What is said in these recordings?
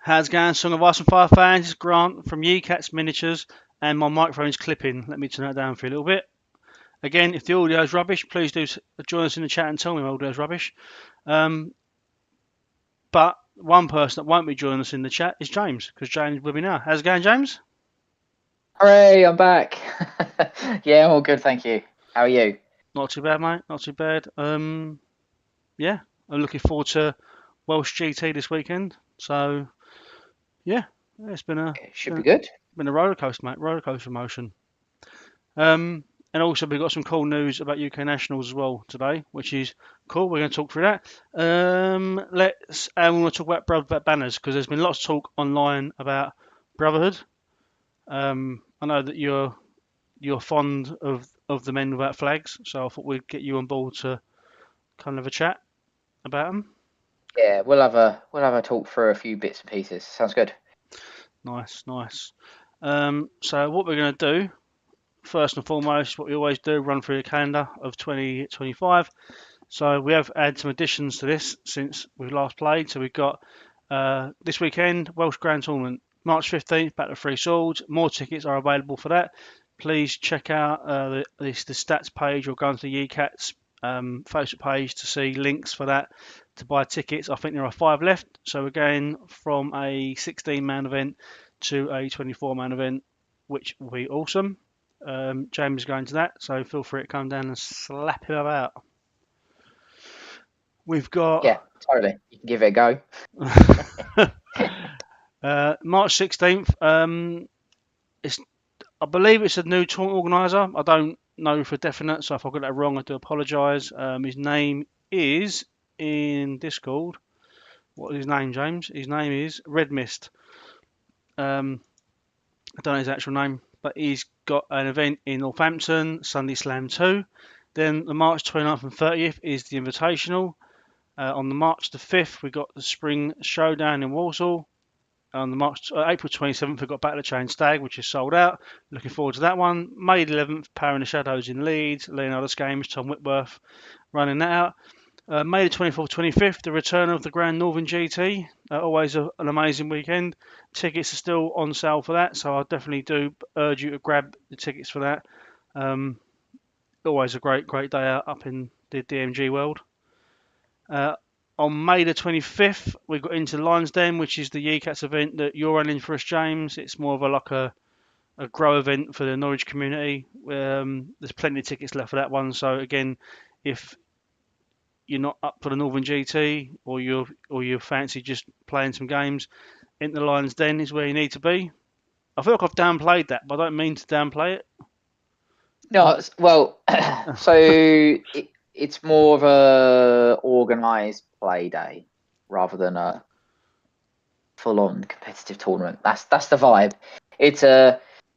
How's it going, Song of Ice and Fire fans? It's Grant from Cats Miniatures, and my microphone's clipping. Let me turn that down for a little bit. Again, if the audio's rubbish, please do join us in the chat and tell me my audio's rubbish. But one person that won't be joining us in the chat is James, because James will be now. How's it going, James? Hooray, I'm back. Yeah, I'm all good, thank you. How are you? Not too bad, mate. Not too bad. Yeah, I'm looking forward to Welsh GT this weekend. So, yeah, it's been a It should be good. roller coaster, mate. Roller coaster emotion. And also we've got some cool news about UK Nationals as well today, which is cool. We're going to talk through that. We want to talk about Brotherhood banners because there's been lots of talk online about Brotherhood. I know that you're fond of the men without flags, so I thought we'd get you on board to kind of have a chat about them. Yeah, we'll have a talk through a few bits and pieces. Sounds good. Nice. So what we're going to do first and foremost, what we always do, run through the calendar of 2025. So we have added some additions to this since we last played. So we've got this weekend, Welsh Grand Tournament, March 15th, Battle of Three Swords. More tickets are available for that. Please check out the stats page or go onto the UCATS Facebook page to see links for that to buy tickets. I think there are 5 left. So we're going from a 16-man event to a 24-man event, which will be awesome. James is going to that, so feel free to come down and slap him about. We've got Yeah, totally. You can give it a go. March 16th. I believe it's a new tournament organizer. I don't know for definite, so if I got that wrong, I do apologise. His name is in Discord. What is his name, James? His name is Red Mist. I don't know his actual name, but he's got an event in Northampton, Sunday Slam 2. Then the March 29th and 30th is the Invitational. On the March the 5th, we got the Spring Showdown in Walsall. On the April 27th, we've got Battle of Chain Stag, which is sold out. Looking forward to that one. May 11th, Power in the Shadows in Leeds. Leonardo's Games, Tom Whitworth running that out. May the 24th, 25th, the return of the Grand Northern GT. Always an amazing weekend. Tickets are still on sale for that, so I definitely do urge you to grab the tickets for that. Always a great day out up in the DMG world. On May the 25th, we got into Lions Den, which is the UCATS event that you're running for us, James. It's more of a grow event for the Norwich community. There's plenty of tickets left for that one. So again, if you're not up for the Northern GT or you fancy just playing some games, into the Lions Den is where you need to be. I feel like I've downplayed that, but I don't mean to downplay it. No, well, so it's more of a organised play day rather than a full-on competitive tournament. That's the vibe. It's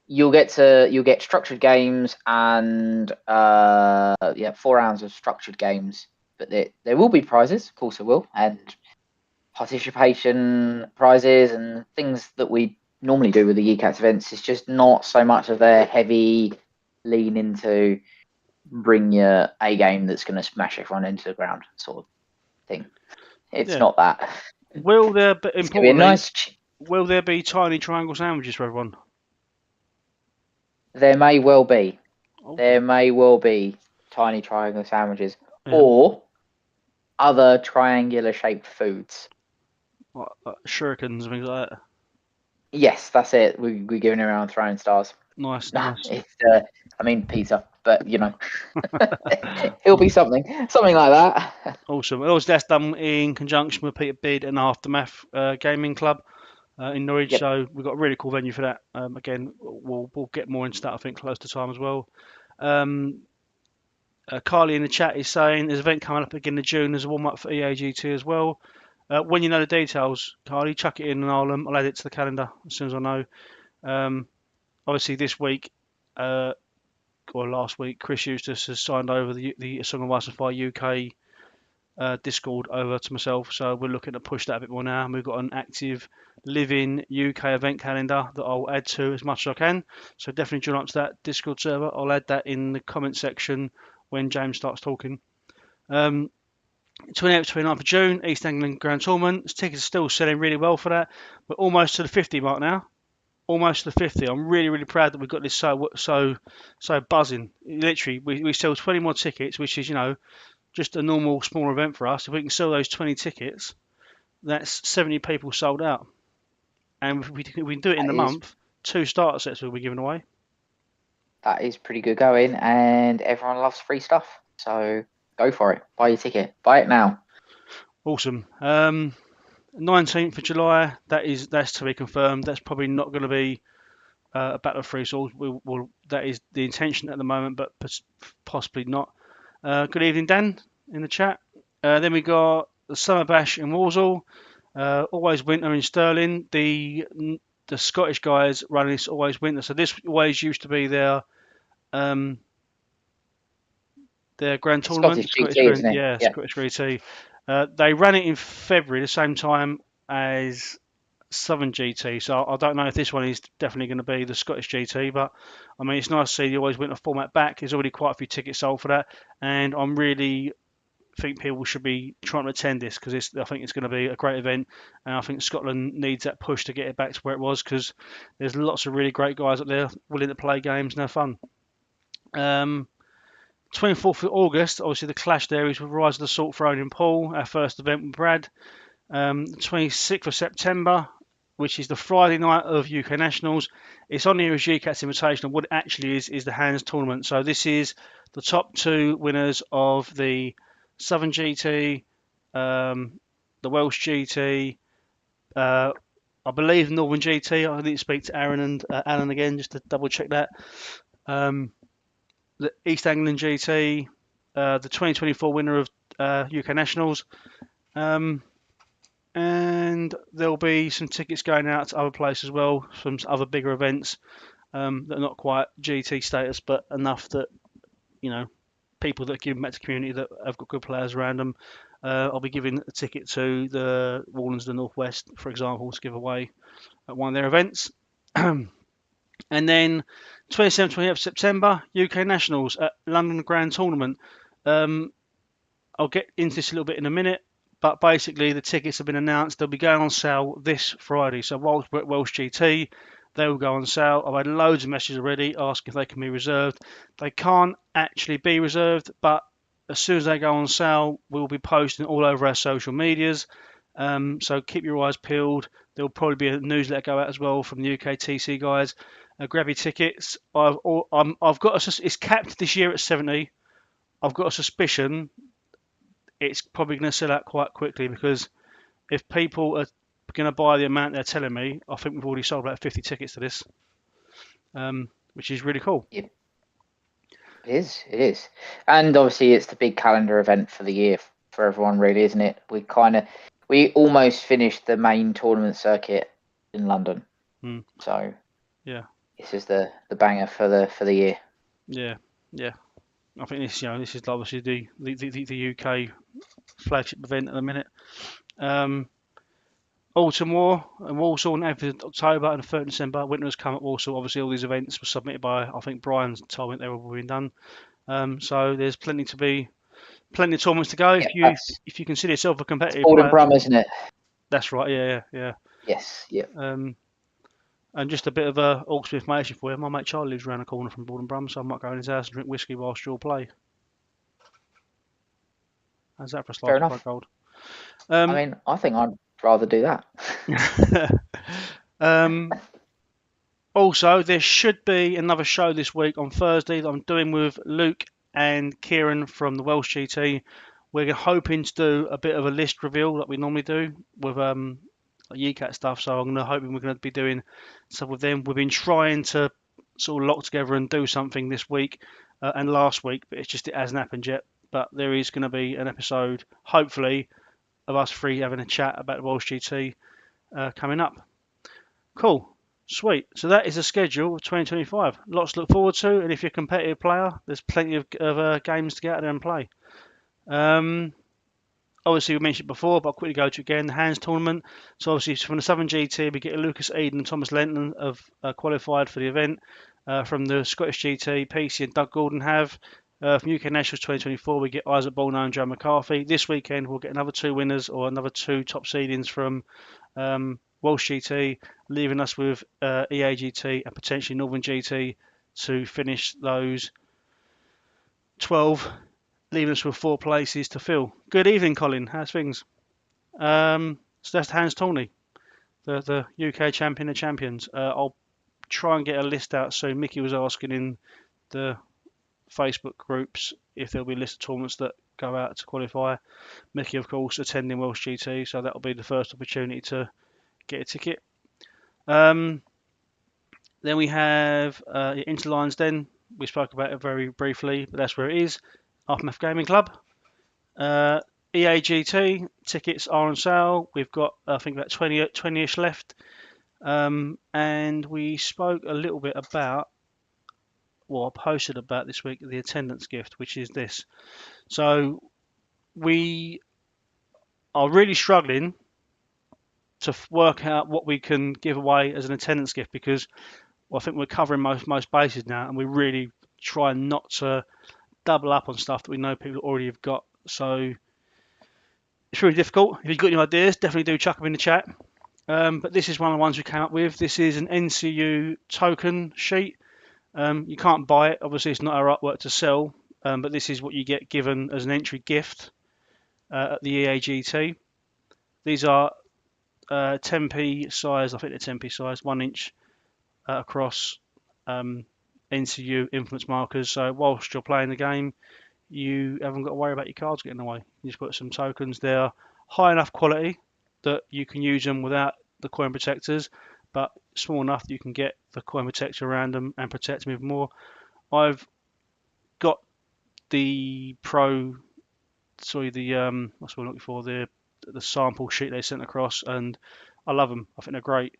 you'll get structured games and 4 rounds of structured games, but there will be prizes, of course there will, and participation prizes and things that we normally do with the UCATS events. It's just not so much of a heavy lean into bring your A game that's going to smash everyone into the ground sort of thing. It's not that. Will there be, importantly, will there be tiny triangle sandwiches for everyone? There may well be. Oh. There may well be tiny triangle sandwiches or other triangular shaped foods. Like shurikens and things like that. Yes, that's it. We're giving around throwing stars. Nice. It's, I mean pizza, but you know, it'll be something like that. Awesome. Also, that's done in conjunction with Peter Bid and Aftermath Gaming Club in Norwich. Yep. So we've got a really cool venue for that. Again, we'll get more into that, I think, close to time as well. Carly in the chat is saying there's an event coming up again in June. There's a warm-up for EAGT as well. When you know the details, Carly, chuck it in and I'll add it to the calendar as soon as I know. Obviously, this week or last week, Chris Eustace has signed over the Song of Ice and Fire UK Discord over to myself. So we're looking to push that a bit more now. And we've got an active living UK event calendar that I'll add to as much as I can. So definitely join up to that Discord server. I'll add that in the comment section when James starts talking. 28th, 29th of June, East Anglian Grand Tournament. Tickets are still selling really well for that. We're almost to the 50 mark now. Almost to the 50. I'm really, really proud that we've got this so buzzing. Literally, we sell 20 more tickets, which is, just a normal small event for us. If we can sell those 20 tickets, that's 70 people sold out. And if we can do it in the month, 2 starter sets will be given away. That is pretty good going, and everyone loves free stuff. So go for it. Buy your ticket. Buy it now. Awesome. 19th of July, that's to be confirmed. That's probably not going to be a battle of free swords. That is the intention at the moment, but possibly not. Good evening, Dan, in the chat. Then we got the Summer Bash in Walsall. Always winter in Stirling. The Scottish guys running this always winter. So this always used to be their grand tournament. Scottish GT, isn't it? Yeah, Scottish GT. They ran it in February, the same time as Southern GT. So I don't know if this one is definitely going to be the Scottish GT, but I mean, it's nice to see the always winter format back. There's already quite a few tickets sold for that, and I'm really think people should be trying to attend this because I think it's going to be a great event, and I think Scotland needs that push to get it back to where it was because there's lots of really great guys up there willing to play games and have fun. 24th of August, obviously the clash there is with Rise of the Salt Throne in Poole, our first event with Brad. 26th of September, which is the Friday night of UK Nationals. It's on here as UCAT's Invitational. What it actually is the Hands Tournament. So this is the top 2 winners of the Southern GT, the Welsh GT, I believe Northern GT. I need to speak to Aaron and Alan again just to double check that. The East Anglian GT, the 2024 winner of UK Nationals, and there'll be some tickets going out to other places as well from other bigger events that are not quite GT status, but enough that people that give back to the community that have got good players around them. I'll be giving a ticket to the Warlands of the Northwest, for example, to give away at one of their events. And then 27th, 28th September, UK Nationals at London Grand Tournament. I'll get into this a little bit in a minute, but basically the tickets have been announced. They'll be going on sale this Friday. So whilst we're at Welsh GT, they will go on sale. I've had loads of messages already asking if they can be reserved. They can't actually be reserved, but as soon as they go on sale, we'll be posting all over our social medias. So keep your eyes peeled. There'll probably be a newsletter go out as well from the UK TC guys. Grab your tickets. I've got it's capped this year at 70. I've got a suspicion it's probably going to sell out quite quickly because if people are going to buy the amount they're telling me, I think we've already sold about 50 tickets to this, which is really cool. Yep. It is. And obviously it's the big calendar event for the year for everyone, really, isn't it? We almost finished the main tournament circuit in London. So yeah, this is the banger for the year. Yeah. I think this is obviously the UK flagship event at the minute. Autumn War and Walsall on 8th of October and 3rd of December. Winter has come at Walsall. Obviously, all these events were submitted by, I think, Brian's told me they were being done. So there's plenty of tournaments to go. If you consider yourself a competitive player. Brum, isn't it? That's right. Yeah. Yes. Yeah. And just a bit of awesome information for you. My mate Charlie lives around the corner from Brum, so I might go in his house and drink whiskey whilst you all play. How's that for a slice of fried gold? I mean, I think I'd rather do that. Also, there should be another show this week on Thursday that I'm doing with Luke and Kieran from the Welsh GT. We're hoping to do a bit of a list reveal like we normally do with UCAT stuff, so we're going to be doing stuff with them. We've been trying to sort of lock together and do something this week and last week, but it hasn't happened yet. But there is going to be an episode, hopefully, of us three having a chat about the Welsh GT coming up. Cool. Sweet. So that is the schedule of 2025. Lots to look forward to, and if you're a competitive player, there's plenty of games to get out there and play. Obviously, we mentioned it before, but I'll quickly go to again. The Hands Tournament. So obviously, from the Southern GT, we get Lucas Eden and Thomas Lenton have qualified for the event. From the Scottish GT, PC and Doug Gordon have. From UK Nationals 2024, we get Isaac Bolno and Joe McCarthy. This weekend, we'll get another 2 winners or another 2 top seedings from Welsh GT, leaving us with EAGT and potentially Northern GT to finish those 12, leaving us with 4 places to fill. Good evening, Colin. How's things? So that's Hans Tawny, the UK champion of champions. I'll try and get a list out soon. Mickey was asking in the Facebook groups if there'll be a list of tournaments that go out to qualify. Mickey, of course, attending Welsh GT, so that'll be the first opportunity to get a ticket. Then we have Interlines. Then we spoke about it very briefly, but that's where it is. Aftermath Gaming Club. EAGT tickets are on sale. We've got I think about 20-ish left. And we spoke a little bit about, I posted about this week, the attendance gift, which is this. So we are really struggling to work out what we can give away as an attendance gift because I think we're covering most bases now, and we really try not to double up on stuff that we know people already have got. So it's really difficult. If you've got any ideas, definitely do chuck them in the chat. But this is one of the ones we came up with. This is an NCU token sheet. You can't buy it. Obviously, it's not our artwork to sell, but this is what you get given as an entry gift at the EAGT. These are 10p size. I think they're 10p size, 1 inch across NCU influence markers. So whilst you're playing the game, you haven't got to worry about your cards getting away. You just put some tokens there, high enough quality that you can use them without the coin protectors, but small enough that you can get the coin protector around them and protect them even more. I've got the what's what I'm looking for, the sample sheet they sent across, and I love them. I think they're great.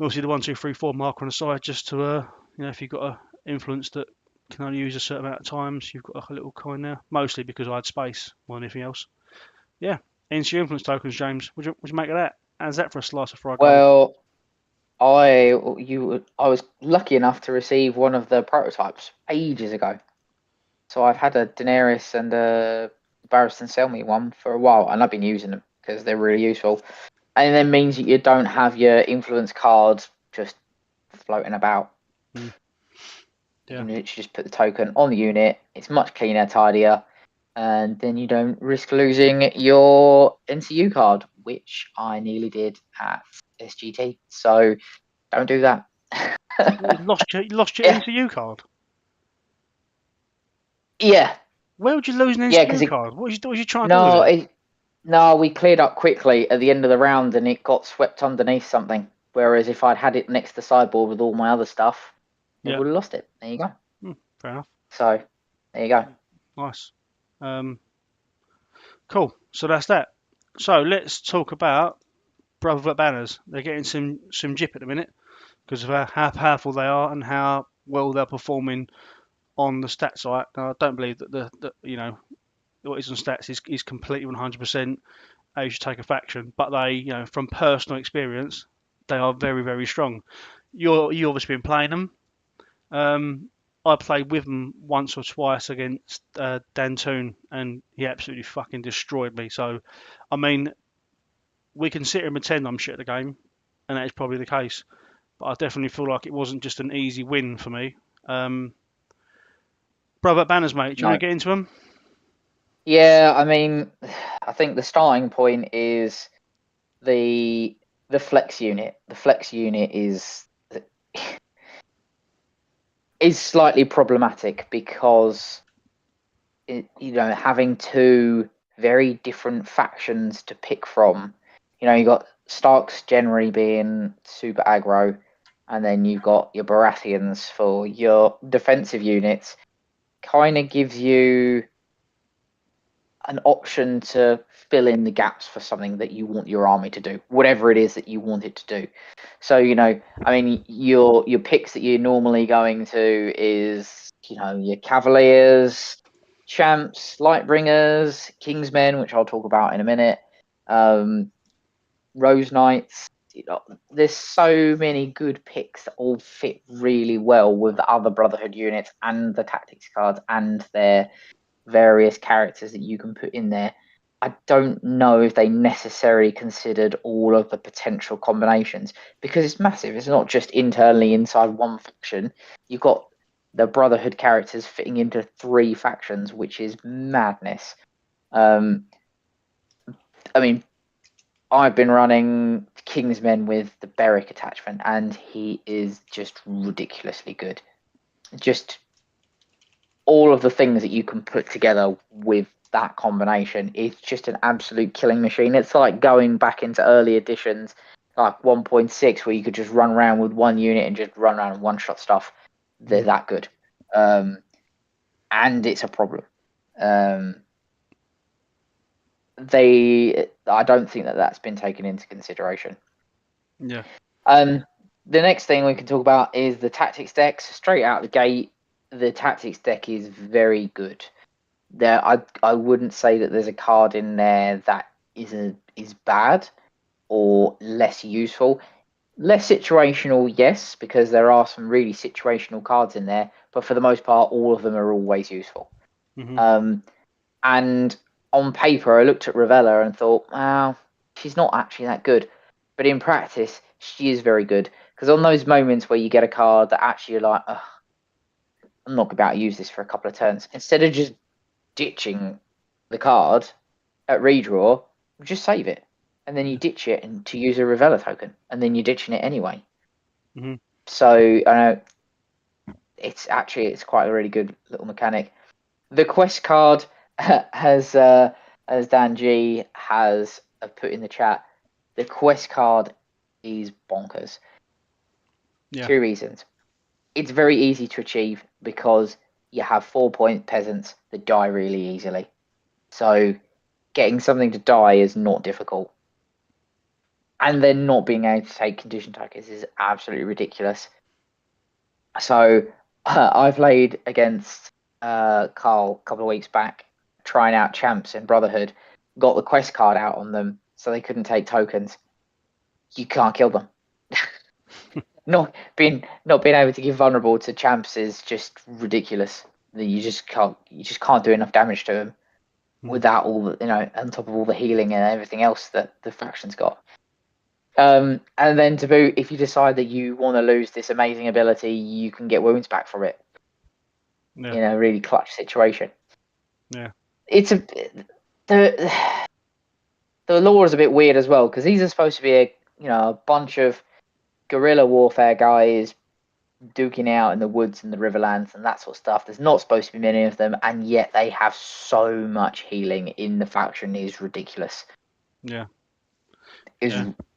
Obviously the 1, 2, 3, 4 marker on the side, just to if you've got an influence that can only use a certain amount of times, you've got like a little coin there. Mostly because I had space more than anything else. Yeah, NCU influence tokens, James. Would you make of that? How's that for a slice of fried gold? Well, I was lucky enough to receive one of the prototypes ages ago. So I've had a Daenerys and a Barristan Selmy one for a while, and I've been using them because they're really useful. And it then means that you don't have your influence cards just floating about. Yeah. You can literally just put the token on the unit. It's much cleaner, tidier, and then you don't risk losing your NCU card, which I nearly did at SGT. So don't do that. You lost your NCU card? Yeah. Where would you lose an NCU card? What was you trying to do with it? No, we cleared up quickly at the end of the round and it got swept underneath something. Whereas if I'd had it next to the sideboard with all my other stuff, I would have lost it. There you go. Fair enough. So, there you go. Nice. Cool. So that's that. So let's talk about Brotherhood banners. They're getting some jip at the minute because of how powerful they are and how well they're performing on the stat site. Now, I don't believe that what is on stats is completely 100% how you should take a faction, but they, from personal experience, they are very, very strong. You obviously been playing them. I played with them once or twice against Dan Toon, and he absolutely fucking destroyed me. So, I mean, we can sit here and pretend I'm shit at the game, and that is probably the case. But I definitely feel like it wasn't just an easy win for me. Brother banners, mate. Do you want to get into them? Yeah, I mean, I think the starting point is the flex unit. The flex unit is slightly problematic because having 2 very different factions to pick from. You got Starks generally being super aggro, and then you've got your Baratheons for your defensive units. Kind of gives you an option to fill in the gaps for something that you want your army to do, whatever it is that you want it to do. So, your picks that you're normally going to is, your Cavaliers, Champs, Lightbringers, Kingsmen, which I'll talk about in a minute, Rose Knights, there's so many good picks that all fit really well with the other Brotherhood units and the tactics cards and their various characters that you can put in there. I don't know if they necessarily considered all of the potential combinations, because it's massive. It's not just internally inside one faction. You've got the Brotherhood characters fitting into 3 factions, which is madness. I mean, I've been running Kingsmen with the Beric attachment, and he is just ridiculously good. Just all of the things that you can put together with that combination is just an absolute killing machine. It's like going back into early editions, like 1.6, where you could just run around with one unit and just run around and one-shot stuff. They're that good. And it's a problem. I don't think that that's been taken into consideration. Yeah. The next thing we can talk about is the tactics decks. Straight out the gate, the tactics deck is very good. I wouldn't say that there's a card in there that is bad or less useful. Less situational, yes, because there are some really situational cards in there, but for the most part, all of them are always useful. And on paper, I looked at Ravella and thought, wow, she's not actually that good. But in practice, she is very good. Because on those moments where you get a card that actually you're like, I'm not about to use this for a couple of turns, instead of just ditching the card at redraw, just save it. And then you ditch it and to use a Ravella token. And then you're ditching it anyway. So, I know it's quite a really good little mechanic. The quest card, as Dan G has put in the chat, the quest card is bonkers. 2 reasons. It's very easy to achieve because you have 4-point peasants that die really easily. So getting something to die is not difficult. And then not being able to take condition tokens is absolutely ridiculous. So I played against Carl a couple of weeks back, trying out champs in Brotherhood, got the quest card out on them so they couldn't take tokens. You can't kill them. not being able to give vulnerable to champs is just ridiculous. You just can't do enough damage to them without all the, on top of all the healing and everything else that the faction's got. And then to boot, if you decide that you want to lose this amazing ability, you can get wounds back from it. In a really clutch situation. It's the lore is a bit weird as well, because these are supposed to be a bunch of guerrilla warfare guys duking out in the woods and the riverlands and that sort of stuff. There's not supposed to be many of them, and yet they have so much healing in the faction. Is ridiculous.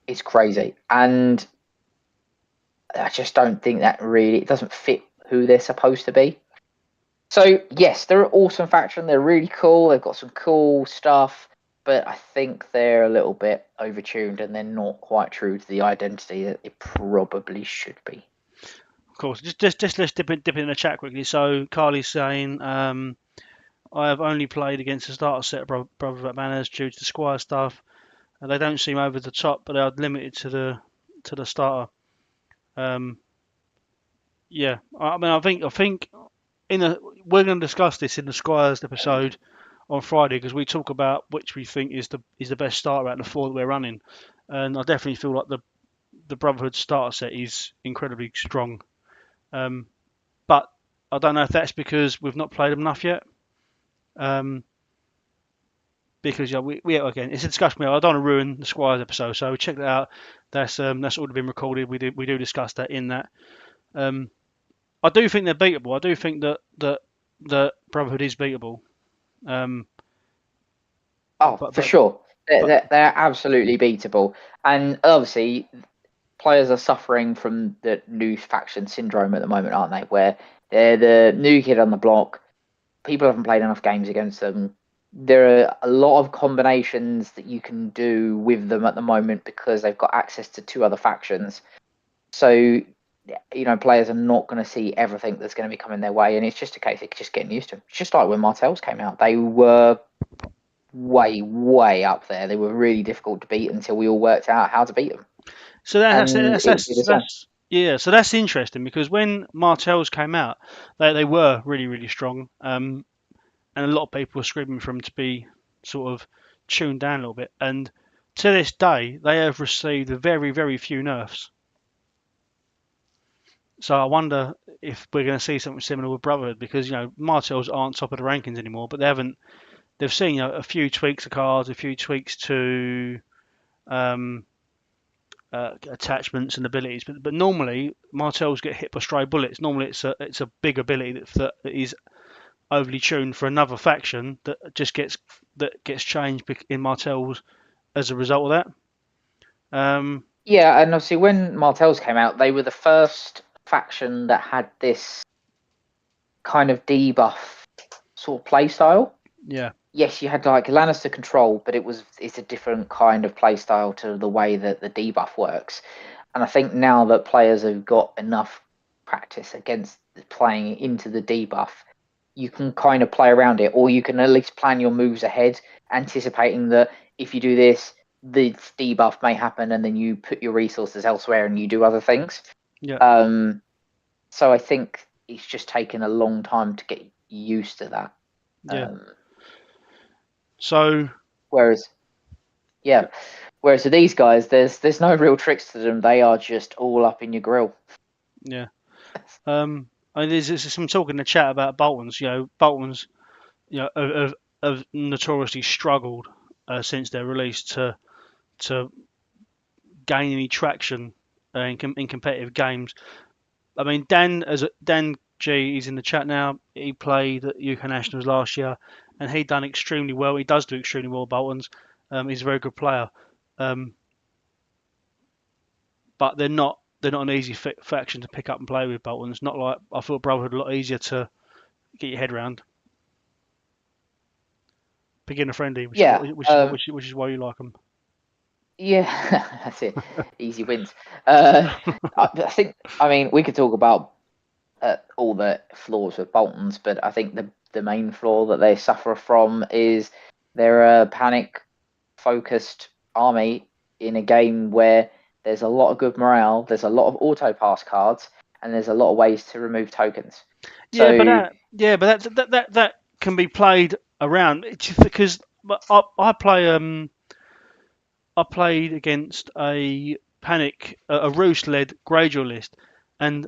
It's crazy, and I just don't think that really, it doesn't fit who they're supposed to be. So yes, they're an awesome faction. They're really cool. They've got some cool stuff, but I think they're a little bit overtuned and they're not quite true to the identity that it probably should be. Of course, just let's dip in the chat quickly. So Carly's saying, I have only played against the starter set of Brotherhood banners due to the Squire stuff. They don't seem over the top, but they are limited to the starter. I mean, I think we're going to discuss this in the Squires episode on Friday, because we talk about which we think is the best starter out of the 4 that we're running, and I definitely feel like the Brotherhood starter set is incredibly strong. But I don't know if that's because we've not played them enough yet. Because we again, it's a discussion. I don't want to ruin the Squires episode, so check that out. That's already been recorded. We do discuss that in that. I do think they're beatable. I do think that Brotherhood is beatable. For sure, they're absolutely beatable, and obviously players are suffering from the new faction syndrome at the moment, aren't they? Where they're the new kid on the block. People haven't played enough games against them. There are a lot of combinations that you can do with them at the moment because they've got access to 2 other factions. So, players are not going to see everything that's going to be coming their way, and it's just a case of just getting used to them. It's just like when Martells came out. They were way, way up there. They were really difficult to beat until we all worked out how to beat them. So and it would be the same. so that's interesting because when Martels came out, they were really really strong, and a lot of people were screaming for them to be sort of tuned down a little bit. And to this day, they have received very very few nerfs. So I wonder if we're going to see something similar with Brotherhood because Martels aren't top of the rankings anymore, but they've seen a few tweaks of cards, a few tweaks to um, attachments and abilities, but normally Martels get hit by stray bullets. Normally it's a big ability that is overly tuned for another faction that gets changed in Martels as a result of that. Yeah, and obviously when Martels came out, they were the first faction that had this kind of debuff sort of play style. Yeah. Yes, you had like Lannister control, but it's a different kind of play style to the way that the debuff works. And I think now that players have got enough practice against playing into the debuff, you can kind of play around it, or you can at least plan your moves ahead, anticipating that if you do this, the debuff may happen, and then you put your resources elsewhere and you do other things. Yeah. So I think it's just taken a long time to get used to that. Yeah. So. Whereas with these guys, there's no real tricks to them. They are just all up in your grill. Yeah. There's some talk in the chat about Boltons. Boltons, have notoriously struggled since their release to gain any traction in competitive games. I mean, Dan G is in the chat now. He played at UK Nationals last year, and he done extremely well. He does do extremely well, Boltons. He's a very good player, but they're not an easy faction to pick up and play with. Boltons, not like I thought Brotherhood a lot easier to get your head around. Beginner friendly, which is why you like them. Yeah, that's it. Easy wins. I think we could talk about all the flaws with Boltons, but I think the main flaw that they suffer from is they're a panic-focused army in a game where there's a lot of good morale, there's a lot of auto pass cards, and there's a lot of ways to remove tokens. But that can be played around because I played against a roost-led Greyjoy list, and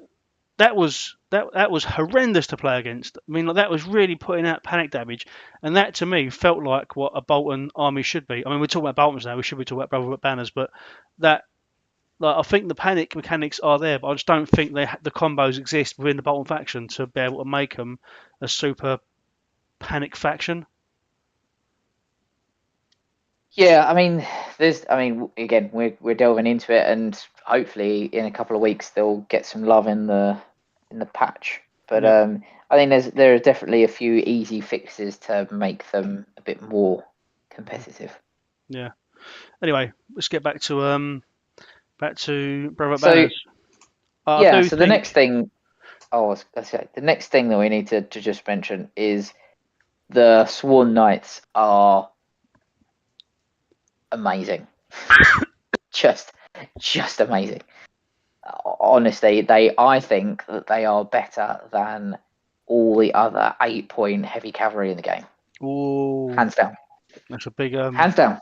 that was horrendous to play against. I mean, that was really putting out panic damage, and that to me felt like what a Bolton army should be. I mean, we're talking about Boltons now. We should be talking about Brotherhood banners, but I think the panic mechanics are there, but I just don't think the combos exist within the Bolton faction to be able to make them a super panic faction. Yeah, again, we're delving into it, and hopefully in a couple of weeks they'll get some love in the patch. But I think there are definitely a few easy fixes to make them a bit more competitive. Yeah. Anyway, let's get back to Brotherhood banners. So the next thing, the next thing that we need to just mention is the Sworn Knights are amazing. just amazing. Honestly, I think that they are better than all the other 8-point heavy cavalry in the game. Ooh, hands down. That's a big hands down.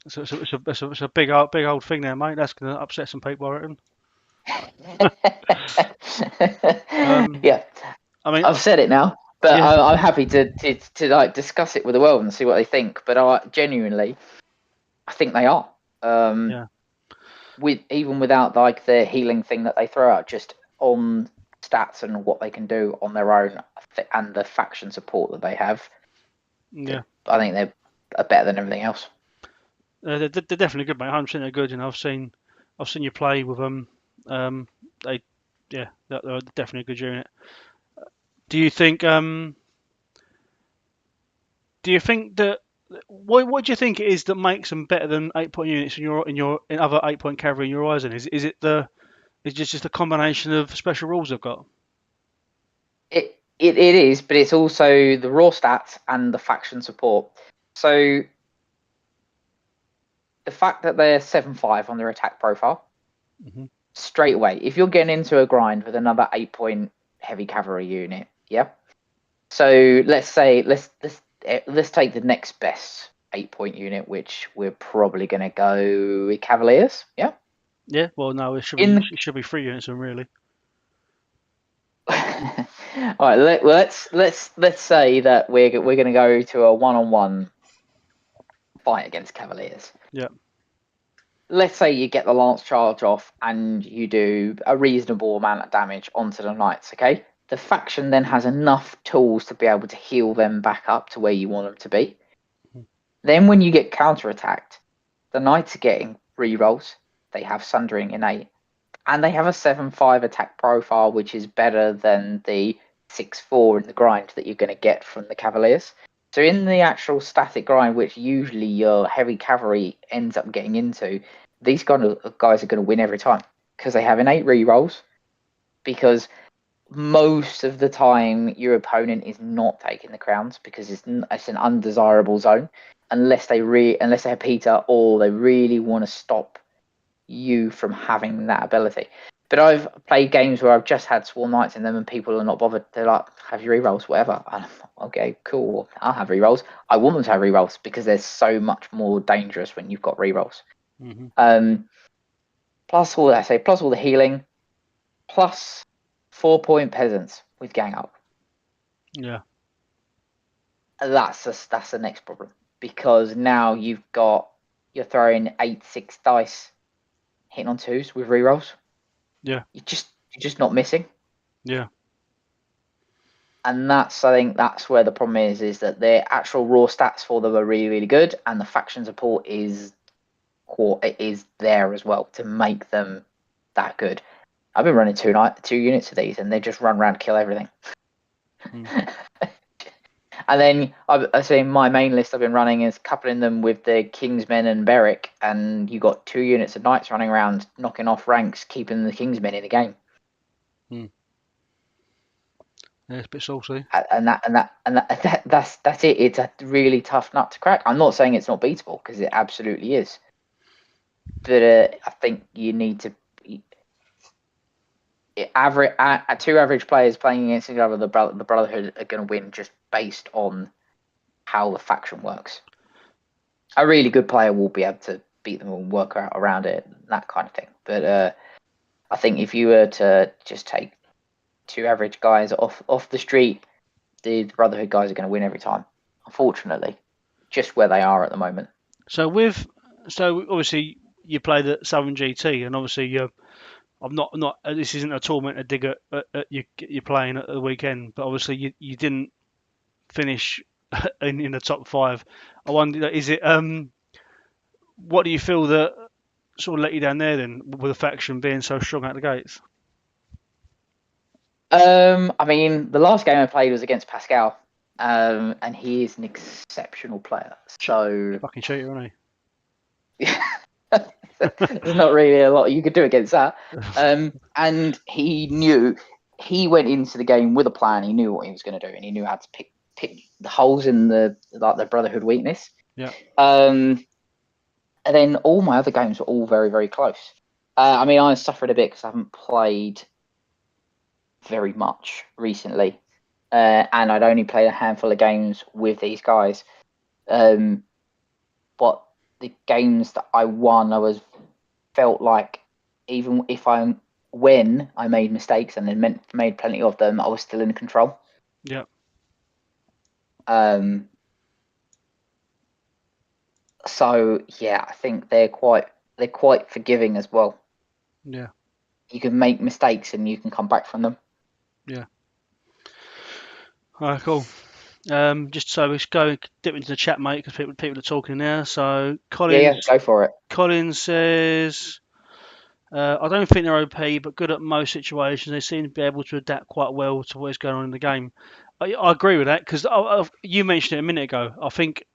It's a big old thing there, mate. That's going to upset some people, I reckon. Yeah, I mean, I've said it now, but yeah. I'm happy to like discuss it with the world and see what they think. But I think they are. Even without like the healing thing that they throw out, just on stats and what they can do on their own, and the faction support that they have. Yeah, I think they're better than everything else. They're definitely good, mate. 100% they're good. I've seen you play with them. They're definitely a good unit. Do you think that what do you think it is that makes them better than 8-point units in other 8-point cavalry in your eyes? Is it just a combination of special rules they've got? It is, but it's also the raw stats and the faction support. So the fact that they're 7/5 on their attack profile, Mm-hmm. Straight away. If you're getting into a grind with another 8-point heavy cavalry unit, yeah. So let's say let's take the next best 8-point unit, which we're probably going to go with Cavaliers. Yeah. Yeah. Well, no, it should be 3 units, really. All right. Let's say that we're going to go to a 1-on-1 fight against Cavaliers. Yeah. Let's say you get the lance charge off and you do a reasonable amount of damage onto the knights. Okay. The faction then has enough tools to be able to heal them back up to where you want them to be. Mm-hmm. Then when you get counterattacked, the knights are getting rerolls. They have Sundering innate. And they have a 7-5 attack profile, which is better than the 6-4 in the grind that you're going to get from the Cavaliers. So in the actual static grind, which usually your heavy cavalry ends up getting into, these guys are going to win every time because they have innate rerolls. Because most of the time, your opponent is not taking the crowns because it's an undesirable zone, unless they have Peter or they really want to stop you from having that ability. But I've played games where I've just had Sworn Knights in them and people are not bothered. They're like, have your rerolls, whatever. And okay, cool. I'll have rerolls. I want them to have rerolls because they're so much more dangerous when you've got rerolls. Mm-hmm. Plus all the healing, plus 4-point peasants with gang up. Yeah. That's the next problem because now you're throwing 8-6 dice hitting on 2s with rerolls. Yeah. You're just not missing. Yeah. And I think that's where the problem is that their actual raw stats for them are really, really good, and the faction support is there as well to make them that good. I've been running 2 units of these, and they just run around, kill everything. And then I say my main list I've been running is coupling them with the Kingsmen and Beric, and you got 2 units of knights running around, knocking off ranks, keeping the Kingsmen in the game. Yeah, it's a bit saucy. And that's it. It's a really tough nut to crack. I'm not saying it's not beatable because it absolutely is, but I think you need to. Two average players playing against each other, the Brotherhood are going to win just based on how the faction works. A really good player will be able to beat them and work around it, that kind of thing. But I think if you were to just take 2 average guys off the street, the Brotherhood guys are going to win every time. Unfortunately, just where they are at the moment. So obviously you play the Southern GT, and obviously I'm not. This isn't a tournament to dig at you're playing at the weekend, but obviously you didn't finish in the top 5. I wonder, is it what do you feel that sort of let you down there then, with the faction being so strong out the gates? I mean, the last game I played was against Pascal, and he is an exceptional player. So fucking cheater, isn't he? There's not really a lot you could do against that. And he went into the game with a plan. He knew what he was going to do, and he knew how to pick the holes in the Brotherhood weakness. Yeah. And then all my other games were all very, very close. I mean, I suffered a bit because I haven't played very much recently, and I'd only played a handful of games with these guys. But the games that I won, felt like even when I made mistakes and then made plenty of them, I was still in control. Yeah. So yeah, I think they're quite forgiving as well. Yeah. You can make mistakes and you can come back from them. Yeah. All right, cool. Just so we go dip into the chat, mate, because people are talking now. So Collins, yeah, go for it. Collins says, I don't think they're OP, but good at most situations. They seem to be able to adapt quite well to what is going on in the game. I agree with that because you mentioned it a minute ago. I think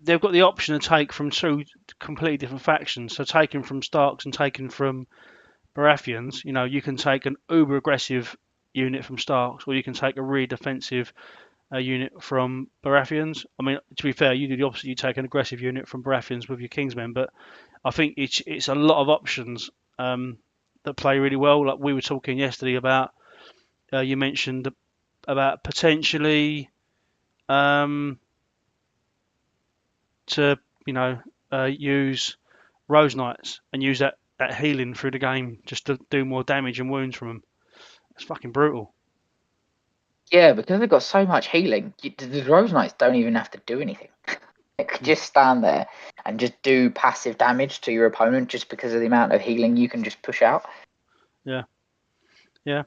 they've got the option to take from 2 completely different factions. So taking from Starks and taking from Baratheons, you can take an uber aggressive unit from Starks, or you can take a really defensive unit from Baratheons. I mean, to be fair, you do the opposite. You take an aggressive unit from Baratheons with your Kingsmen, but I think it's a lot of options that play really well. Like we were talking yesterday about, you mentioned about potentially to use Rose Knights and use that healing through the game just to do more damage and wounds from them. It's fucking brutal. Yeah, because they've got so much healing, the Rose Knights don't even have to do anything. They could just stand there and just do passive damage to your opponent just because of the amount of healing you can just push out. Yeah. But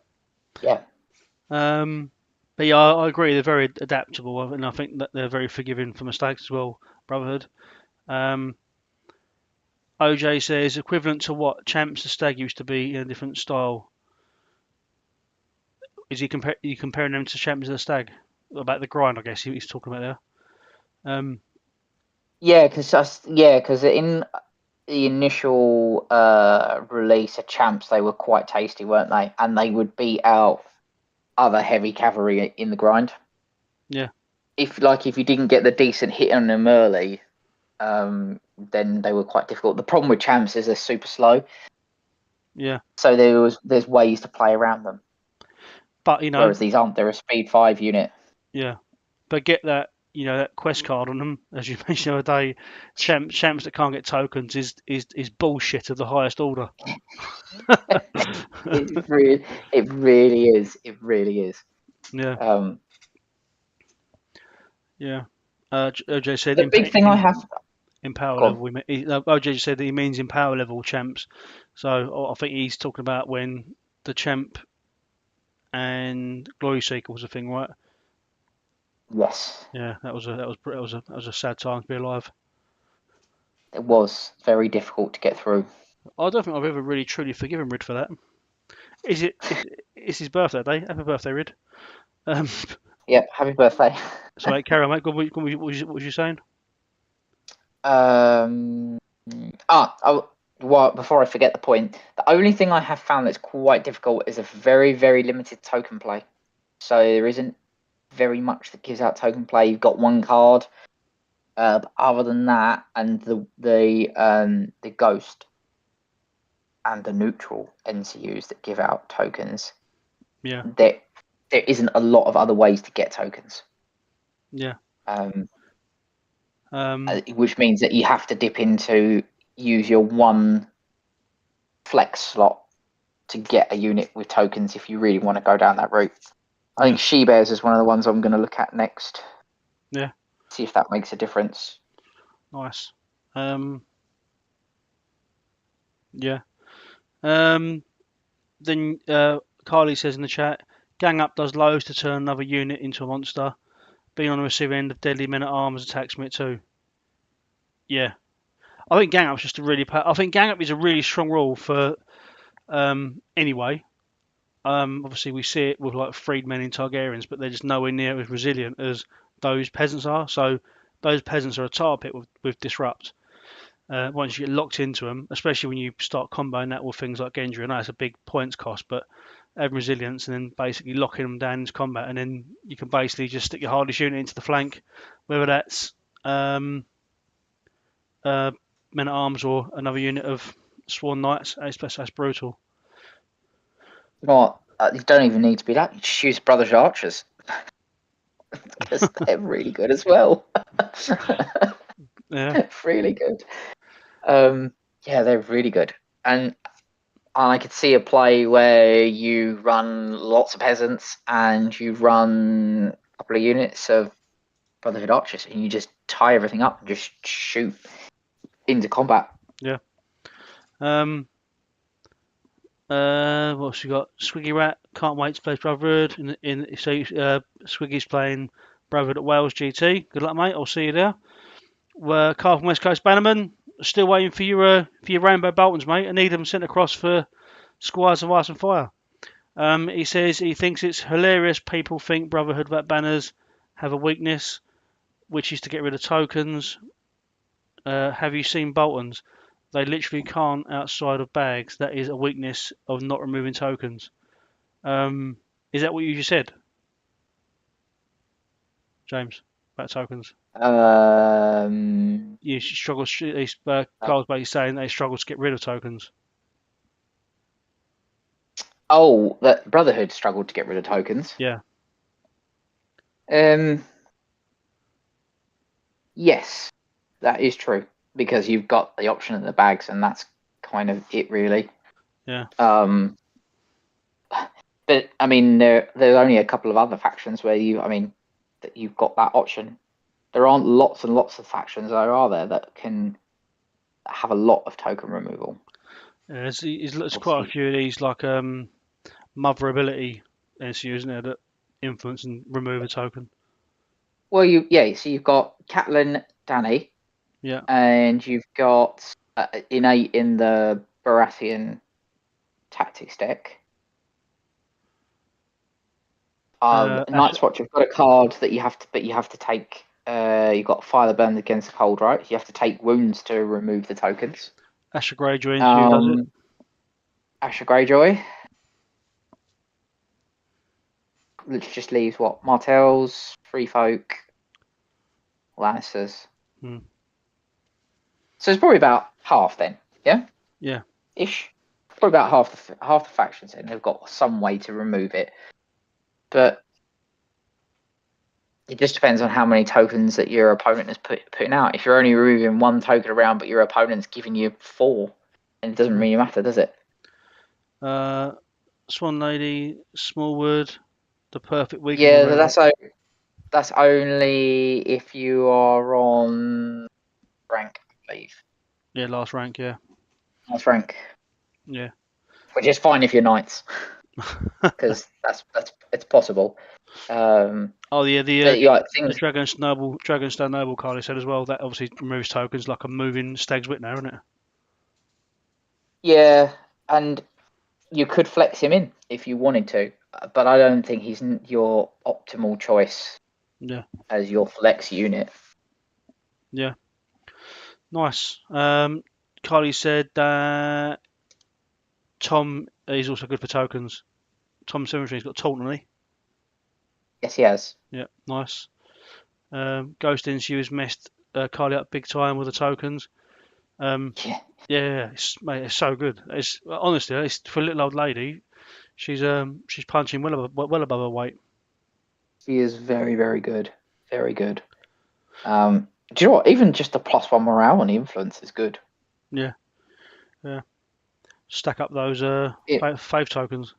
yeah, I agree. They're very adaptable, and I think that they're very forgiving for mistakes as well. Brotherhood. OJ says equivalent to what Champs the Stag used to be in a different style. Is he comparing them to Champs the Stag? About the grind, I guess he's talking about there. Yeah, because in the initial release of Champs, they were quite tasty, weren't they? And they would beat out other heavy cavalry in the grind. Yeah. If you didn't get the decent hit on them early, then they were quite difficult. The problem with Champs is they're super slow. Yeah. So there's ways to play around them. But whereas these aren't. They're a speed 5 unit. Yeah. But get that that quest card on them, as you mentioned the other day. Champs that can't get tokens is bullshit of the highest order. It really is. It really is. Yeah. Yeah. OJ said the big thing I have in power Go on. level. OJ said that he means in power level champs. So I think he's talking about when the champ and Glory Seeker was a thing, right? Yes. Yeah, that was a sad time to be alive. It was very difficult to get through. I don't think I've ever really truly forgiven Rid for that. It's his birthday day. Happy birthday, Rid. Yep. Happy birthday. So, carry on, mate. What was you saying? Before I forget the point, the only thing I have found that's quite difficult is a very, very limited token play. So there isn't very much that gives out token play. You've got one card. But other than that, and the ghost and the neutral NCUs that give out tokens, Yeah. there isn't a lot of other ways to get tokens. Yeah. Which means that you have to use your one flex slot to get a unit with tokens if you really want to go down that route. I think She-Bears is one of the ones I'm going to look at next. Yeah. See if that makes a difference. Nice. Yeah. Then Carly says in the chat, gang up does loads to turn another unit into a monster. Being on the receiving end of deadly men at arms attacks me too. Yeah. I think gang up's just I think gang up is a really strong rule for anyway. Obviously we see it with like freedmen in Targaryens, but they're just nowhere near as resilient as those peasants are. So those peasants are a tar pit with disrupt. Once you get locked into them, especially when you start comboing that with things like Gendry, I know it's a big points cost, but having resilience and then basically locking them down into combat, and then you can basically just stick your hardest unit into the flank, whether that's men at arms or another unit of sworn knights. That's brutal. You know what? You don't even need to be that. You just use Brothers Archers. Because they're really good as well. Yeah. Really good. Yeah, they're really good. And I could see a play where you run lots of peasants and you run a couple of units of Brotherhood Archers and you just tie everything up and just shoot into combat. Yeah. What's we got? Swiggy Rat can't wait to play Brotherhood. Swiggy's playing Brotherhood at Wales GT. Good luck, mate. I'll see you there. Carl from West Coast Bannerman, still waiting for your rainbow Boltons, mate. I need them sent across for Squires of Ice and Fire. He says he thinks it's hilarious. People think Brotherhood banners have a weakness, which is to get rid of tokens. Have you seen Boltons? They literally can't outside of bags. That is a weakness of not removing tokens. Is that what you just said, James, about tokens? You struggle. Carl's basically saying they struggle to get rid of tokens. Oh, that Brotherhood struggled to get rid of tokens. Yeah. Yes, that is true, because you've got the option in the bags, and that's kind of it, really. Yeah. But I mean, there's only a couple of other factions where that you've got that option. There aren't lots and lots of factions, though, are there, that can have a lot of token removal? Yeah, there's quite a few of these like mother ability SU, isn't there, that influence and remove a token. Well, so you've got Catelyn, Dany, Yeah. and you've got innate in the Baratheon tactics deck. Night's Watch, you've got a card that you have to take. You've got Fire Burns against the cold, right? You have to take wounds to remove the tokens. Asher Greyjoy into does it. Asher Greyjoy. Which just leaves what? Martells, Free Folk, Lannisters. So it's probably about half then, yeah? Yeah. Ish. Probably about half the factions then have got some way to remove it. But it just depends on how many tokens that your opponent is putting out. If you're only removing one token around, but your opponent's giving you 4, then it doesn't really matter, does it? Swan Lady, Smallwood, the perfect week. Yeah, that's only if you are on rank, I believe. Yeah, last rank. Yeah. Last rank. Yeah. Which is fine if you're knights, because it's possible. The Dragonstone Noble card I said as well. That obviously removes tokens like a moving Stag's Witner, isn't it? Yeah, and you could flex him in if you wanted to, but I don't think he's your optimal choice. Yeah. As your flex unit. Yeah. Nice. Carly said that Tom is also good for tokens. Tom Symmetry's got Taunton, hasn't he? Yes, he has. Yeah, nice. Ghosting, she was messed Carly up big time with the tokens. Yeah, it's so good. It's honestly, it's for a little old lady. She's punching well above her weight. She is very, very good. Very good. Do you know what? Even just a +1 morale on influence is good. Yeah. Stack up those faith tokens.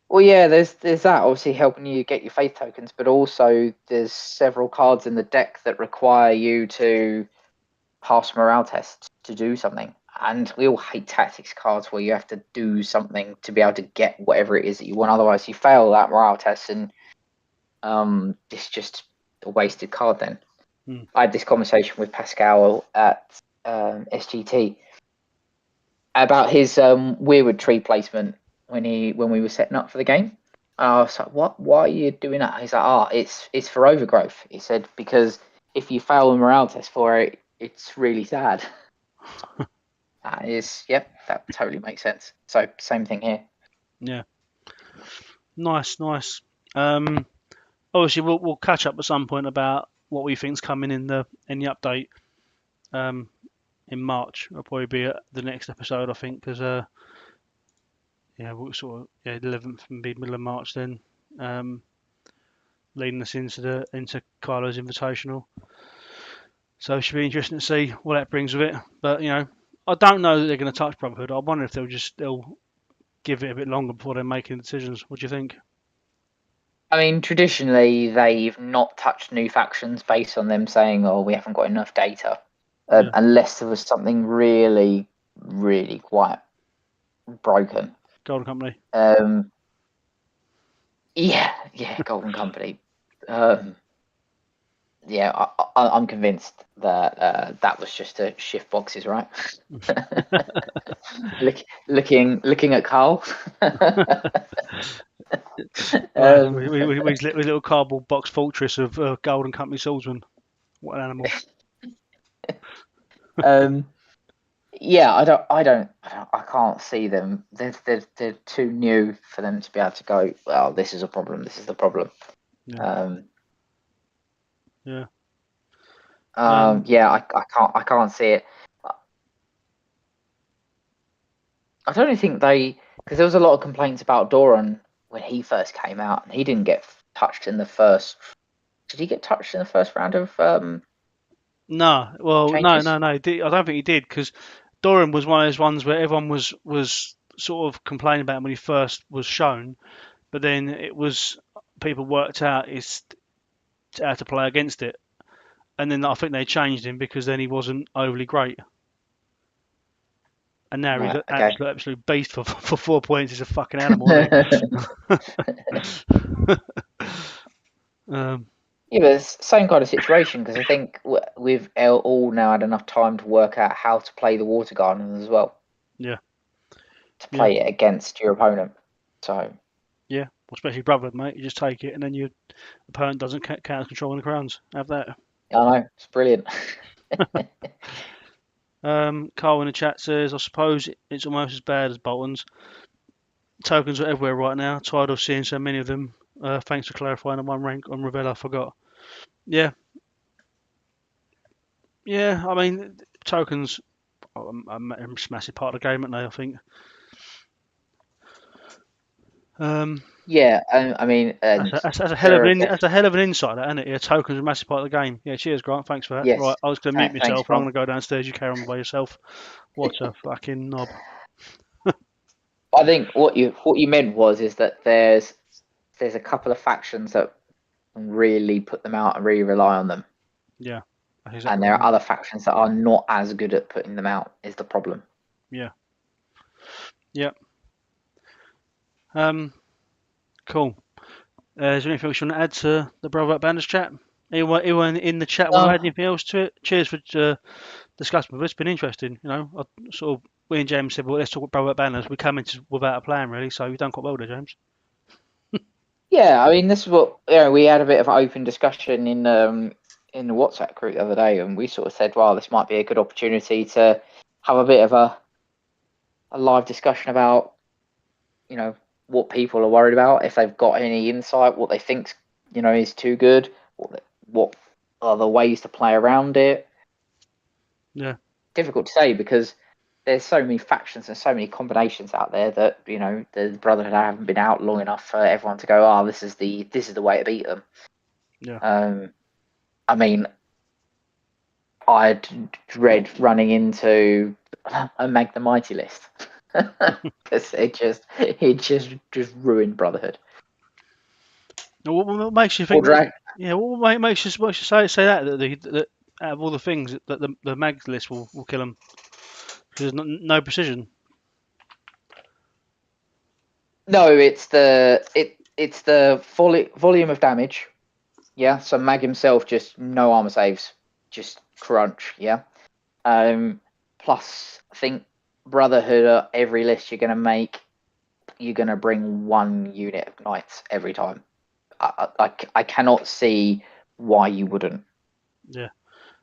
Well, yeah, there's that obviously helping you get your faith tokens, but also there's several cards in the deck that require you to pass morale tests to do something. And we all hate tactics cards where you have to do something to be able to get whatever it is that you want. Otherwise, you fail that morale test, and it's just a wasted card then. I had this conversation with Pascal at SGT about his Weirwood tree placement when we were setting up for the game. I was like, "What? Why are you doing that?" He's like, it's for overgrowth." He said, "Because if you fail a morale test for it, it's really sad." That totally makes sense. So same thing here. Yeah. Nice. Obviously, we'll catch up at some point about what we think's coming in the update. In March, it'll probably be the next episode, I think, because we'll sort of the 11th and be middle of March then, leading us into Carlo's Invitational. So it should be interesting to see what that brings with it. But I don't know that they're going to touch Brotherhood. I wonder if they'll give it a bit longer before they're making decisions. What do you think? I mean, traditionally they've not touched new factions based on them saying, "Oh, we haven't got enough data," unless there was something really, really quite broken. Golden Company. Golden Company. I'm convinced that that was just to shift boxes, right? looking at Carl. With little cardboard box fortress of Golden Company swordsman. What an animal! I can't see them. They're too new for them to be able to go, "Well, this is a problem. This is the problem." I can't see it. I don't think they because there was a lot of complaints about Doran when he first came out, and he didn't get touched in the first. Did he get touched in the first round of No, well, changes? no. I don't think he did because Doran was one of those ones where everyone was sort of complaining about him when he first was shown, but then it was people worked out how to play against it, and then I think they changed him because then he wasn't overly great, and now he's Right. an Okay. absolute beast for 4 points. He's a fucking animal, isn't he? Yeah, but it's the same kind of situation because I think we've all now had enough time to work out how to play the Water Garden as well. Yeah. To play it against your opponent. So. Yeah, especially Brotherhood, mate. You just take it, and then your opponent doesn't count as controlling the crowns. Have that. I know, it's brilliant. Carl in the chat says, I suppose it's almost as bad as Bolton's. Tokens are everywhere right now. Tired of seeing so many of them. Thanks for clarifying the one rank on Ravel. I forgot. Yeah. Yeah, I mean, tokens are a massive part of the game, aren't they, I think. Yeah, I mean, that's a hell of an insight, isn't it? Yeah, tokens are a massive part of the game. Yeah, cheers, Grant. Thanks for that. yes. Right, I was going to mute Thanks, myself, and I'm Grant. going to go downstairs. You carry on by yourself. What a fucking knob. I think what you meant is that there's a couple of factions that really put them out and really rely on them. Yeah. Exactly and there are other factions that are not as good at putting them out is the problem. Yeah. Yeah. Cool. Is there anything else you want to add to the Brotherhood Banners chat? Anyone in the chat want to add anything else to it? Cheers for discussing with us. It's been interesting. You know, we and James said, well, let's talk about Brotherhood Banners. We come into without a plan, really, so you've done quite well there, James. Yeah, I mean, this is what we had a bit of an open discussion in the WhatsApp group the other day, and we sort of said, well, this might be a good opportunity to have a bit of a live discussion about, what people are worried about, if they've got any insight, what they think, is too good, what are the ways to play around it. Yeah. Difficult to say because there's so many factions and so many combinations out there that the Brotherhood haven't been out long enough for everyone to go, this is the way to beat them. Yeah. I mean, I'd dread running into a Magnamighty list because it just ruined Brotherhood. Now, what makes you think? What makes you say that out of all the things that the mag list will kill them? Because there's no precision. No, it's the volume of damage. Yeah, so Mag himself just no armor saves, just crunch. Yeah. Plus, I think Brotherhood, every list you're gonna make, you're gonna bring one unit of knights every time. I cannot see why you wouldn't. Yeah.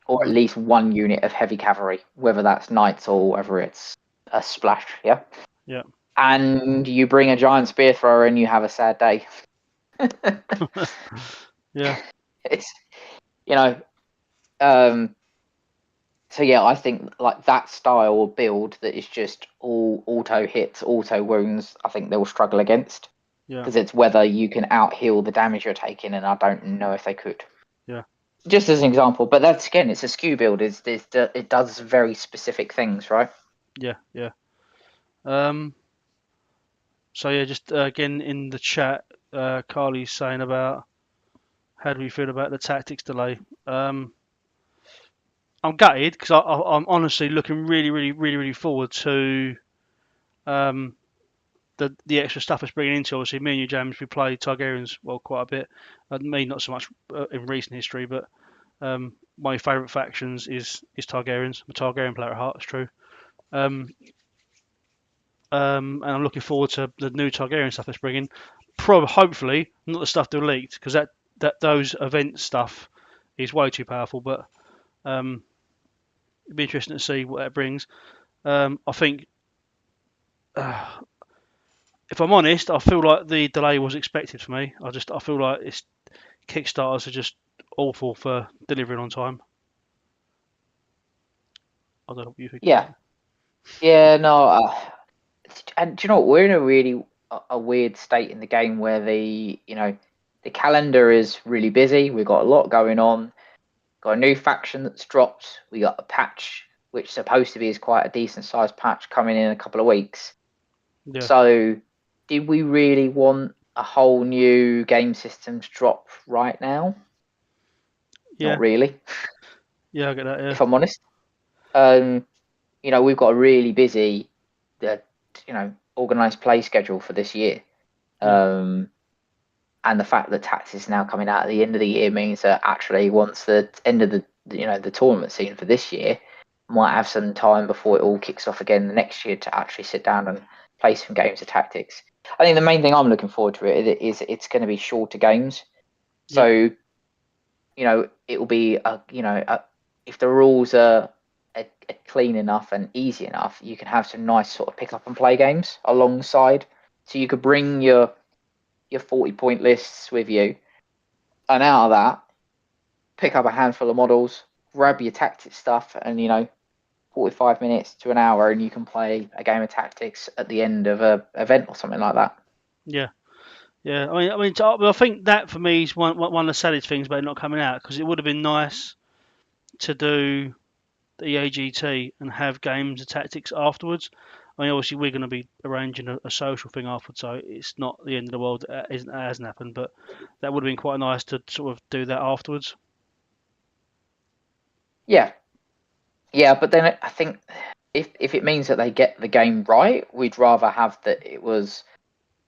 Or at least one unit of heavy cavalry, whether that's knights or whether it's a splash. Yeah. Yeah. And you bring a giant spear thrower and you have a sad day. Yeah. It's so yeah, I think like that style of build that is just all auto hits, auto wounds, I think they will struggle against. Yeah. Because it's whether you can out heal the damage you're taking, and I don't know if they could. Yeah. Just as an example, but that's again, it's a skew build. It does very specific things, right? Yeah. Yeah. So yeah, just again in the chat, Carly's saying about how do we feel about the tactics delay. I'm gutted because I'm honestly looking really forward to the extra stuff it's bringing into. Obviously, me and you, James, we play Targaryens quite a bit. Me, not so much in recent history, but my favourite factions is Targaryens. I'm a Targaryen player at heart. It's true. And I'm looking forward to the new Targaryen stuff it's bringing. Hopefully, not the stuff that leaked because that those event stuff is way too powerful. But it'd be interesting to see what that brings. I think, if I'm honest, I feel like the delay was expected for me. I feel like Kickstarters are just awful for delivering on time. I don't know what you think. Yeah, yeah. No, and do you know what? We're in a really a weird state in the game where the calendar is really busy. We've got a lot going on. Got a new faction that's dropped. We got a patch which supposed to be is quite a decent sized patch coming in a couple of weeks. Yeah. So, did we really want a whole new game system to drop right now? Yeah. Not really. Yeah, I get that. Yeah. If I'm honest, we've got a really busy, organised play schedule for this year. Yeah. And the fact that Tactics is now coming out at the end of the year means that actually once the end of the tournament scene for this year, might have some time before it all kicks off again the next year to actually sit down and play some games of Tactics. I think the main thing I'm looking forward to it is it's going to be shorter games. So, it will be if the rules are clean enough and easy enough, you can have some nice sort of pick up and play games alongside. So you could bring your 40-point lists with you, and out of that, pick up a handful of models, grab your tactics stuff, and 45 minutes to an hour, and you can play a game of Tactics at the end of a event or something like that. Yeah. Yeah, I think that for me is one of the saddest things about it not coming out, because it would have been nice to do the EAGT and have games of Tactics afterwards. Obviously we're going to be arranging a social thing afterwards, so it's not the end of the world. It hasn't happened, but that would have been quite nice to sort of do that afterwards. Yeah, but then I think if it means that they get the game right, we'd rather have that it was,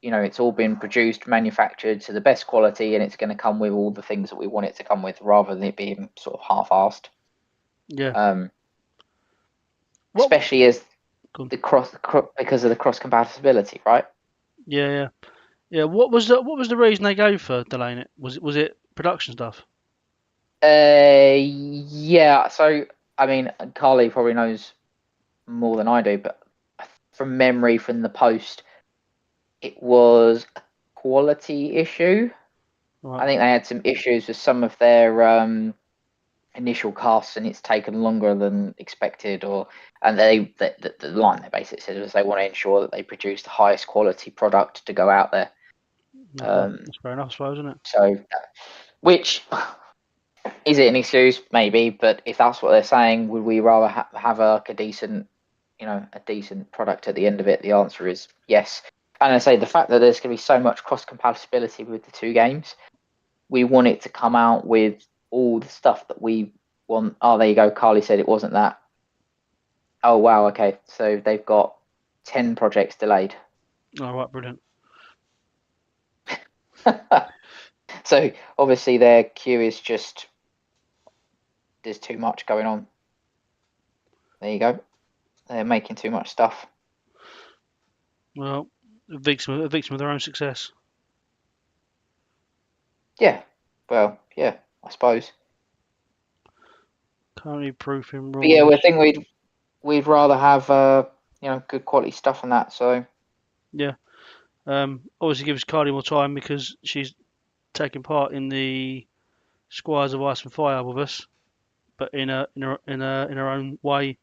it's all been produced, manufactured to the best quality, and it's going to come with all the things that we want it to come with, rather than it being sort of half-assed. Yeah. Especially as because of the cross compatibility, right? Yeah. What was the reason they gave for delaying it? Was it production stuff? Yeah. So Carly probably knows more than I do, but from memory from the post, it was a quality issue. Right. I think they had some issues with some of their initial casts, and it's taken longer than expected. And the line they basically said was they want to ensure that they produce the highest quality product to go out there. That's fair enough, I suppose, isn't it? So, which is it an excuse? Maybe, but if that's what they're saying, would we rather have a decent, a decent product at the end of it? The answer is yes. And I say the fact that there's going to be so much cross compatibility with the two games, we want it to come out with all the stuff that we want. Oh, there you go. Carly said it wasn't that. Oh wow. Okay, so they've got 10 projects delayed. All right, brilliant. So obviously their queue is just there's too much going on. There you go. They're making too much stuff. Well, a victim of their own success. Yeah. Well, yeah, I suppose. Currently proofing rules. But yeah, we think we'd rather have good quality stuff than that. So yeah. Obviously gives Carly more time because she's taking part in the Squires of Ice and Fire with us, but in her own way.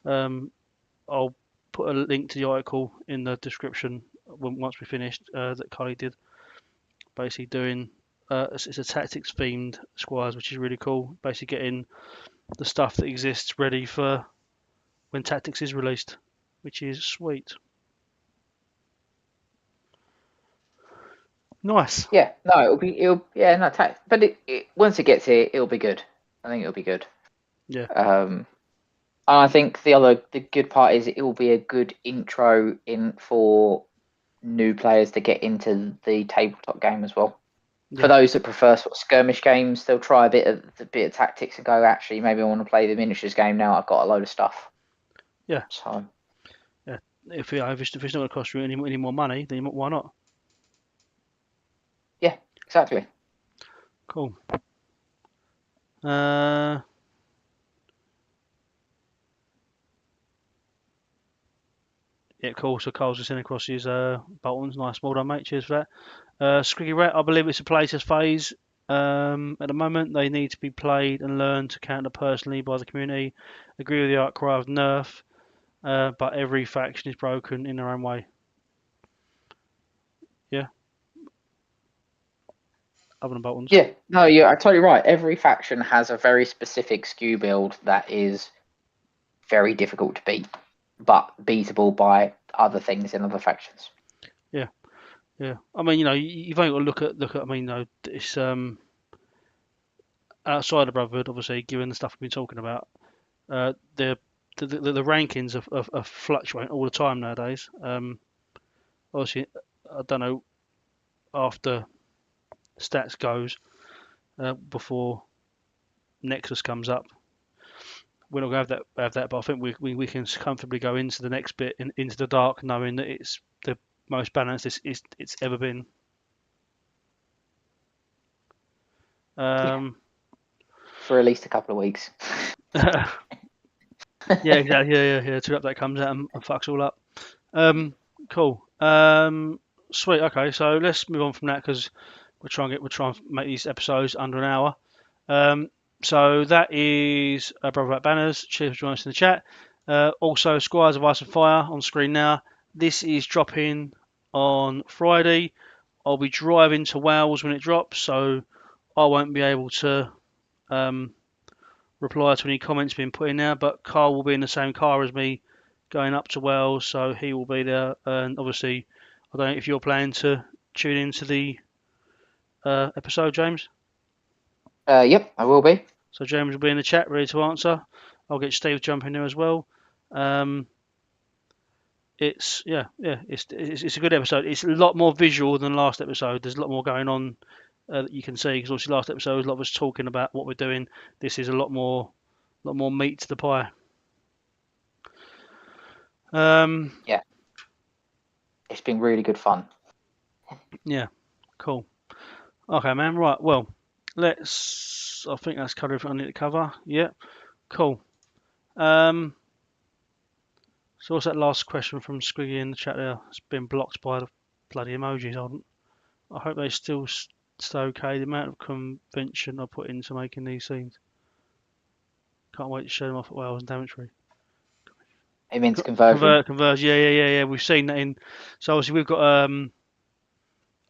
I'll put a link to the article in the description once we finished that Carly did. Basically doing it's a tactics themed Squires, which is really cool. Basically getting the stuff that exists ready for when Tactics is released, which is sweet. Nice. Yeah, no, but once it gets here, it'll be good. I think it'll be good. Yeah. And I think the good part is it will be a good intro in for new players to get into the tabletop game as well. Yeah. For those that prefer sort of skirmish games, they'll try a bit of tactics and go, actually, maybe I want to play the miniatures game now. I've got a load of stuff. Yeah. So. Yeah. If it's not going to cost you any more money, then why not? Yeah, exactly. Cool. Yeah, cool. So Carl's just sent across his buttons. Nice, well done, mate. Cheers for that. Squiggy Rat, I believe it's a playtest phase. At the moment, they need to be played and learned to counter personally by the community. Agree with the art cry of nerf. but every faction is broken in their own way. Yeah. Other than Bolton's. Yeah, no, you're totally right. Every faction has a very specific skew build that is very difficult to beat, but beatable by other things in other factions. Yeah. Yeah. I mean, you've only got to look at. I mean, it's outside of Brotherhood, obviously, given the stuff we've been talking about, the rankings are fluctuating all the time nowadays. Obviously, I don't know after stats goes before Nexus comes up. We're not going to have that, but I think we can comfortably go into the next bit into the dark, knowing that it's the most balanced it's ever been. For at least a couple of weeks. Yeah, exactly. Yeah. Till that comes out and fucks all up. Cool. Sweet. Okay, so let's move on from that because we're trying to make these episodes under an hour. So that is Brotherhood Banners. Cheers for joining us in the chat. Also, Squires of Ice and Fire on screen now. This is dropping on Friday. I'll be driving to Wales when it drops, so I won't be able to reply to any comments being put in there. But Carl will be in the same car as me going up to Wales, so he will be there. And obviously, I don't know if you're planning to tune into the episode, James. Yep, I will be. So James will be in the chat, ready to answer. I'll get Steve to jump in there as well. It's a good episode. It's a lot more visual than last episode. There's a lot more going on that you can see because obviously last episode was a lot of us talking about what we're doing. This is a lot more meat to the pie. Yeah, it's been really good fun. Yeah, cool. Okay, man. Right. Well, I think that's covered everything I need to cover. Yeah. Cool. So what's that last question from Squiggy in the chat there? It's been blocked by the bloody emojis. I hope they still stay okay. The amount of convention I put into making these scenes. Can't wait to show them off at Wales and Daventry. It means conversion. Converge. Yeah. We've seen that in. So obviously we've got a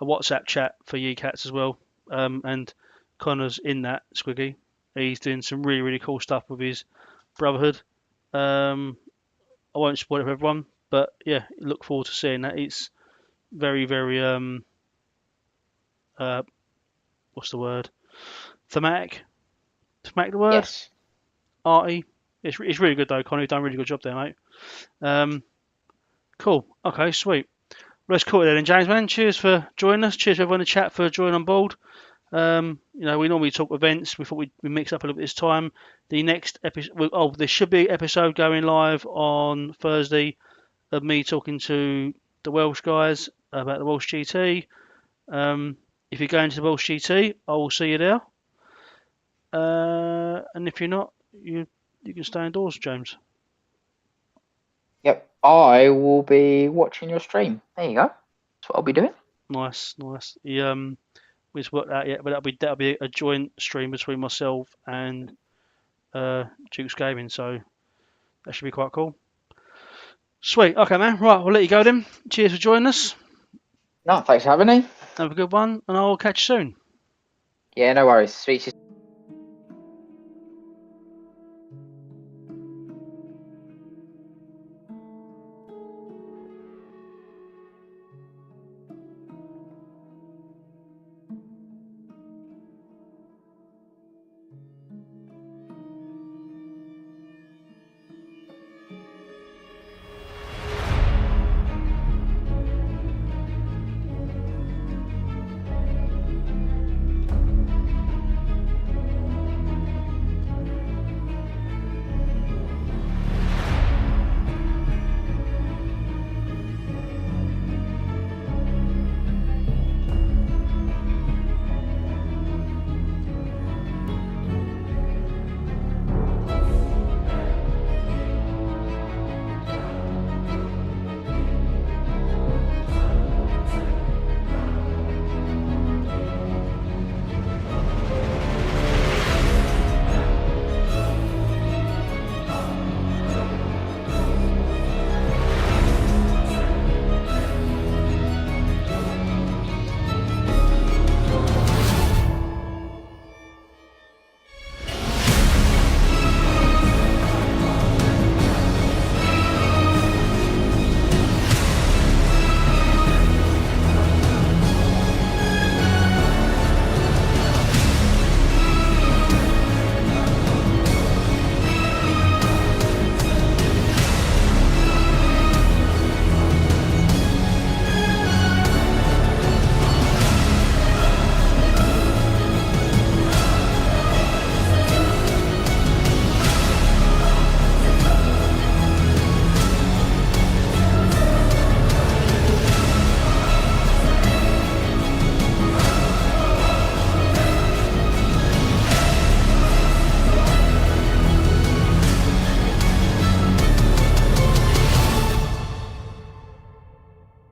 WhatsApp chat for UCats as well. And Connor's in that, Squiggy. He's doing some really, really cool stuff with his Brotherhood. I won't spoil it for everyone, but yeah, look forward to seeing that. It's very, very what's the word? Thematic. Thematic the word? Yes. Arty. It's really good though, Connor. You've done a really good job there, mate. Cool. Okay, sweet. Let's call it then, James, man. Cheers for joining us. Cheers to everyone in the chat for joining on board. We normally talk events. We thought we mix up a little bit this time. The next episode, there should be an episode going live on Thursday of me talking to the Welsh guys about the Welsh GT. If you're going to the Welsh GT, I will see you there. And if you're not, you can stay indoors, James. Yep, I will be watching your stream. There you go. That's what I'll be doing. Nice. We just worked out yet, but that'll be a joint stream between myself and Duke's Gaming, so that should be quite cool. Sweet. Okay, man. Right, we'll let you go then. Cheers for joining us. No, thanks for having me. Have a good one, and I'll catch you soon. Yeah, no worries. Speak to you.